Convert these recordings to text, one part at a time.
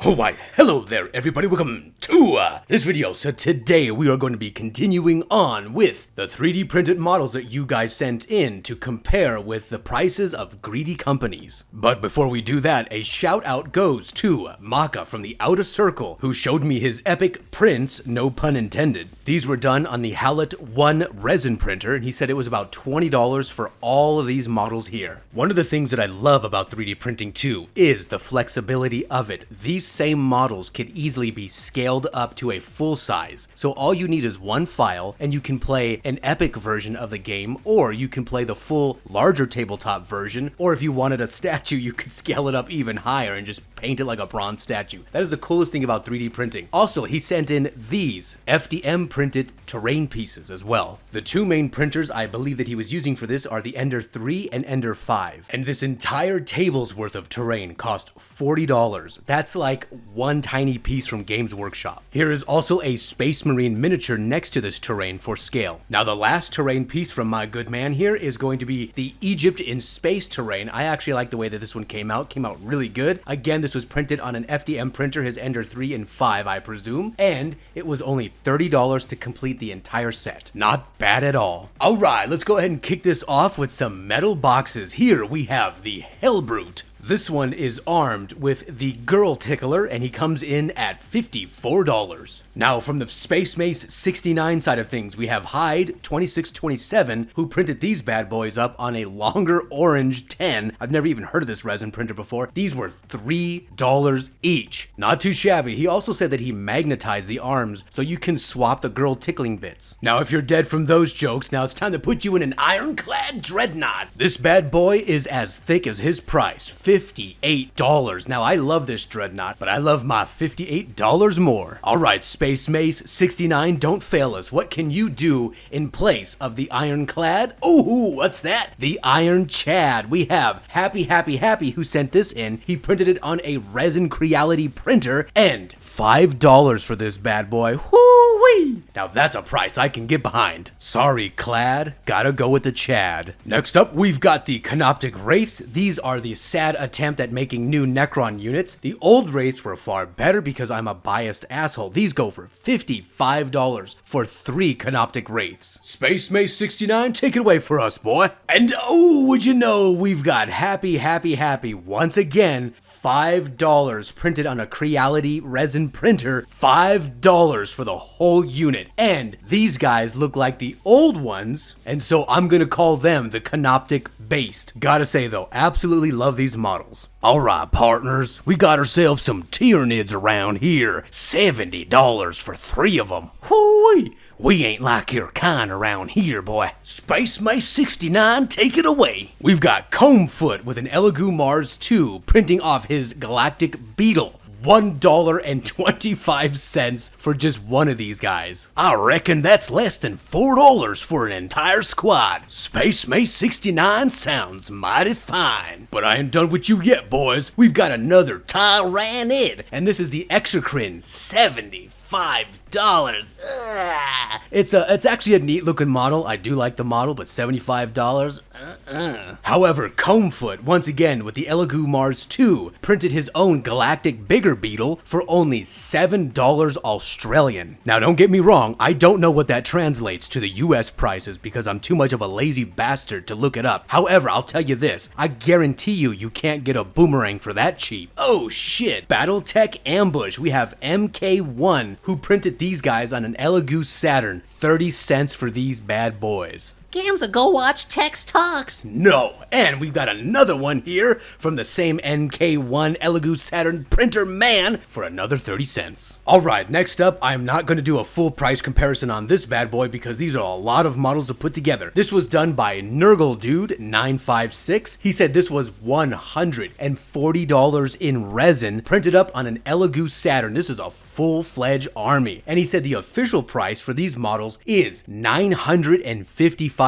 Oh why, hello there everybody, welcome to this video. So today we are going to be continuing on with the 3D printed models that you guys sent in to compare with the prices of greedy companies. But before we do that, a shout out goes to Maka from the Outer Circle, who showed me his epic prints, no pun intended. These were done on the Hellbrute 1 resin printer, and he said it was about $20 for all of these models here. One of the things that I love about 3D printing too is the flexibility of it. These same models could easily be scaled up to a full size. So all you need is one file and you can play an epic version of the game, or you can play the full larger tabletop version, or if you wanted a statue you could scale it up even higher and just paint it like a bronze statue. That is the coolest thing about 3D printing. Also, he sent in these FDM printed terrain pieces as well. The two main printers I believe that he was using for this are the Ender 3 and Ender 5. And this entire table's worth of terrain cost $40. That's like one tiny piece from Games Workshop. Here is also a Space Marine miniature next to this terrain for scale. Now the last terrain piece from my good man here is going to be the Egypt in space terrain. I actually like the way that this one came out really good. Again, this was printed on an FDM printer, his Ender 3 and 5 I presume, and it was only $30 to complete the entire set. Not bad at all. Alright, let's go ahead and kick this off with some metal boxes. Here we have the Hellbrute. This one is armed with the Girl Tickler, and he comes in at $54. Now, from the Space Mace 69 side of things, we have Hyde 2627, who printed these bad boys up on a longer orange 10. I've never even heard of this resin printer before. These were $3 each. Not too shabby. He also said that he magnetized the arms so you can swap the girl tickling bits. Now, if you're dead from those jokes, now it's time to put you in an ironclad Dreadnought. This bad boy is as thick as his price. $58. Now, I love this Dreadnought, but I love my $58 more. Alright, Space Mace 69, don't fail us. What can you do in place of the Ironclad? Ooh, what's that? The Iron Chad. We have Happy who sent this in. He printed it on a Resin Creality printer, and $5 for this bad boy. Whoo-wee! Now that's a price I can get behind. Sorry, Clad. Gotta go with the Chad. Next up, we've got the Canoptek Wraiths. These are the sad attempt at making new Necron units. The old Wraiths were far better because I'm a biased asshole. These go for $55 for 3 Canoptek Wraiths. Space Mace 69, take it away for us, boy. And oh, would you know, we've got Happy once again. $5 printed on a Creality resin printer. $5 for the whole unit. And these guys look like the old ones, and so I'm gonna call them the Canoptek Based. Gotta say though, absolutely love these models. Alright partners, we got ourselves some Tyranids around here. $70 for 3 of them. Whoo-wee! We ain't like your kind around here, boy. Space Mace 69, take it away. We've got Combfoot with an Elegoo Mars 2 printing off his Galactic Beetle. $1.25 for just one of these guys. I reckon that's less than $4 for an entire squad. Space Mace 69 sounds mighty fine. But I ain't done with you yet, boys. We've got another Tyranid, and this is the Exocrine $75. Ugh. It's actually a neat looking model. I do like the model, but $75? However, Combfoot, once again with the Elegoo Mars 2, printed his own Galactic Bigger Beetle for only $7 Australian. Now don't get me wrong, I don't know what that translates to the US prices because I'm too much of a lazy bastard to look it up. However, I'll tell you this, I guarantee you can't get a boomerang for that cheap. Oh shit, Battletech Ambush, we have MK1 who printed these guys on an Elegoo Saturn. 30 cents for these bad boys. Gamza, go watch Tex Talks. No, and we've got another one here from the same NK1 Elegoo Saturn printer man for another 30 cents. Alright, next up, I'm not going to do a full price comparison on this bad boy because these are a lot of models to put together. This was done by Nurgle Dude 956. He said this was $140 in resin printed up on an Elegoo Saturn. This is a full-fledged army. And he said the official price for these models is $955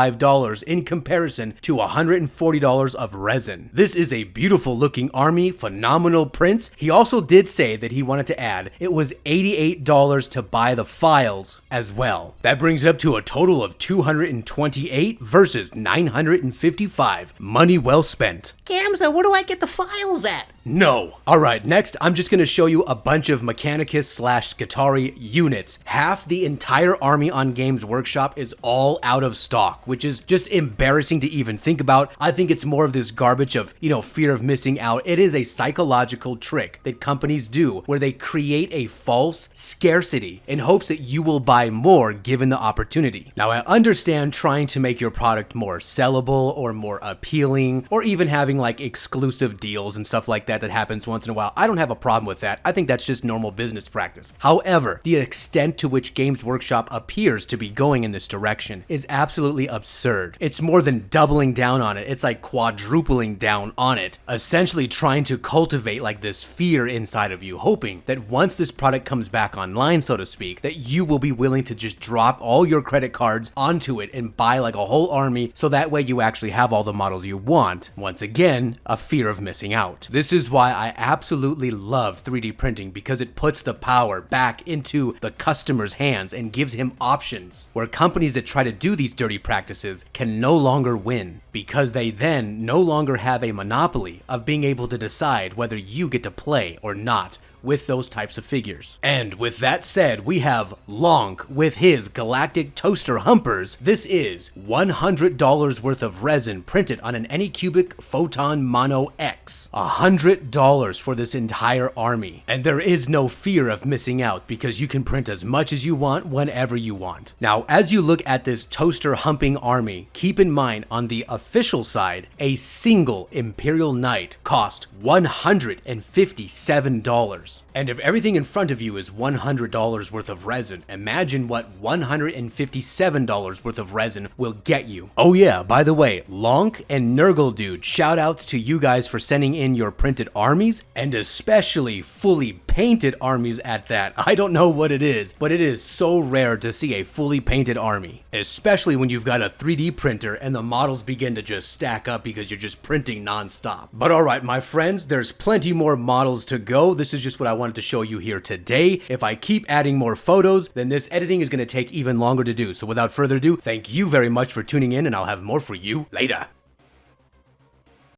in comparison to $140 of resin. This is a beautiful looking army, phenomenal print. He also did say that he wanted to add it was $88 to buy the files as well. That brings it up to a total of $228 versus $955. Money well spent. Gamza, where do I get the files at? No. Alright, next I'm just gonna show you a bunch of Mechanicus / Skitarii units. Half the entire army on Games Workshop is all out of stock, which is just embarrassing to even think about. I think it's more of this garbage of, fear of missing out. It is a psychological trick that companies do where they create a false scarcity in hopes that you will buy more given the opportunity. Now, I understand trying to make your product more sellable or more appealing, or even having like exclusive deals and stuff like that happens once in a while. I don't have a problem with that. I think that's just normal business practice. However, the extent to which Games Workshop appears to be going in this direction is absolutely absurd. It's more than doubling down on it. It's like quadrupling down on it, essentially trying to cultivate like this fear inside of you, hoping that once this product comes back online, so to speak, that you will be willing to just drop all your credit cards onto it and buy like a whole army, so that way you actually have all the models you want. Once again, a fear of missing out. This is why I absolutely love 3D printing, because it puts the power back into the customer's hands and gives him options, where companies that try to do these dirty practices can no longer win, because they then no longer have a monopoly of being able to decide whether you get to play or not with those types of figures. And with that said, we have Lonk with his Galactic Toaster Humpers. This is $100 worth of resin printed on an Anycubic Photon Mono X. $100 for this entire army. And there is no fear of missing out, because you can print as much as you want whenever you want. Now, as you look at this toaster humping army, keep in mind on the official side, a single Imperial Knight cost $157. And if everything in front of you is $100 worth of resin, imagine what $157 worth of resin will get you. Oh yeah, by the way, Lonk and Nurgle Dude, shout outs to you guys for sending in your printed armies, and especially fully painted armies at that. I don't know what it is, but it is so rare to see a fully painted army, especially when you've got a 3D printer and the models begin to just stack up because you're just printing non-stop. But alright, my friends, there's plenty more models to go. This is just what I wanted to show you here today. If I keep adding more photos, then this editing is going to take even longer to do. So without further ado, thank you very much for tuning in, and I'll have more for you later.